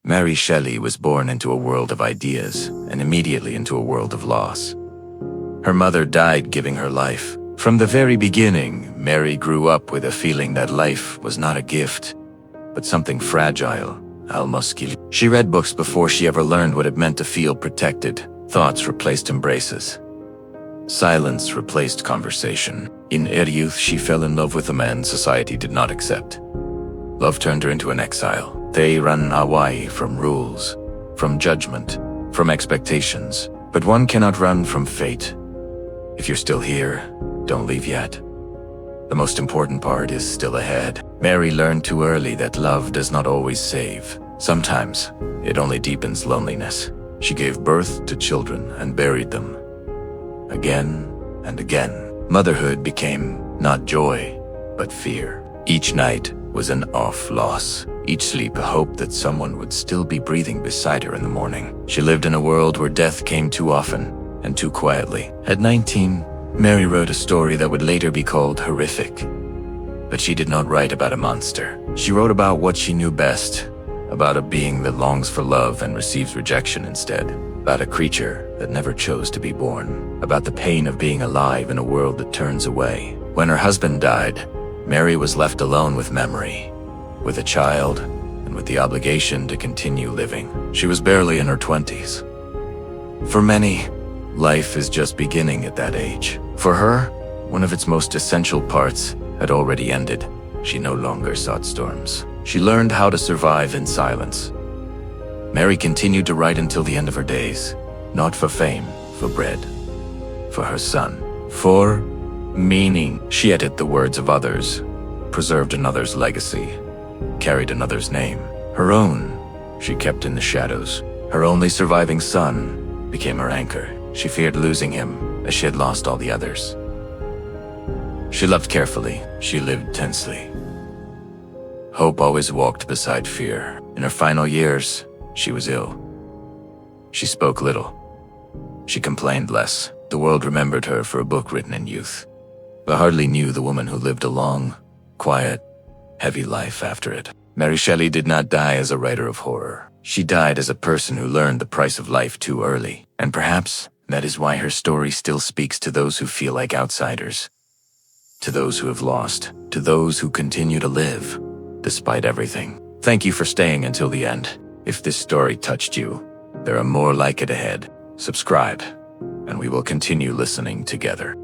Mary Shelley was born into a world of ideas and immediately into a world of loss. Her mother died giving her life. From the very beginning, Mary grew up with a feeling that life was not a gift, but something fragile, almost. She read books before she ever learned what it meant to feel protected. Thoughts replaced embraces. Silence replaced conversation. In her youth, she fell in love with a man society did not accept. Love turned her into an exile. They ran away from rules, from judgment, from expectations. But one cannot run from fate. If you're still here, don't leave yet. The most important part is still ahead. Mary learned too early that love does not always save. Sometimes, it only deepens loneliness. She gave birth to children and buried them. Again and again. Motherhood became not joy, but fear. Each night was an loss. Each sleep a hope that someone would still be breathing beside her in the morning. She lived in a world where death came too often and too quietly. At 19, Mary wrote a story that would later be called horrific. But she did not write about a monster. She wrote about what she knew best, about a being that longs for love and receives rejection instead, about a creature that never chose to be born, about the pain of being alive in a world that turns away. When her husband died, Mary was left alone with memory, with a child, and with the obligation to continue living. She was barely in her 20s. For many, life is just beginning at that age. For her, one of its most essential parts had already ended. She no longer sought storms. She learned how to survive in silence. Mary continued to write until the end of her days, not for fame, for bread, for her son, for meaning. She edited the words of others, preserved another's legacy, carried another's name. Her own, she kept in the shadows. Her only surviving son became her anchor. She feared losing him as she had lost all the others. She loved carefully. She lived tensely. Hope always walked beside fear. In her final years, she was ill. She spoke little. She complained less. The world remembered her for a book written in youth, but hardly knew the woman who lived a long, quiet, heavy life after it. Mary Shelley did not die as a writer of horror. She died as a person who learned the price of life too early. And perhaps that is why her story still speaks to those who feel like outsiders, to those who have lost, to those who continue to live, despite everything. Thank you for staying until the end. If this story touched you, there are more like it ahead. Subscribe, and we will continue listening together.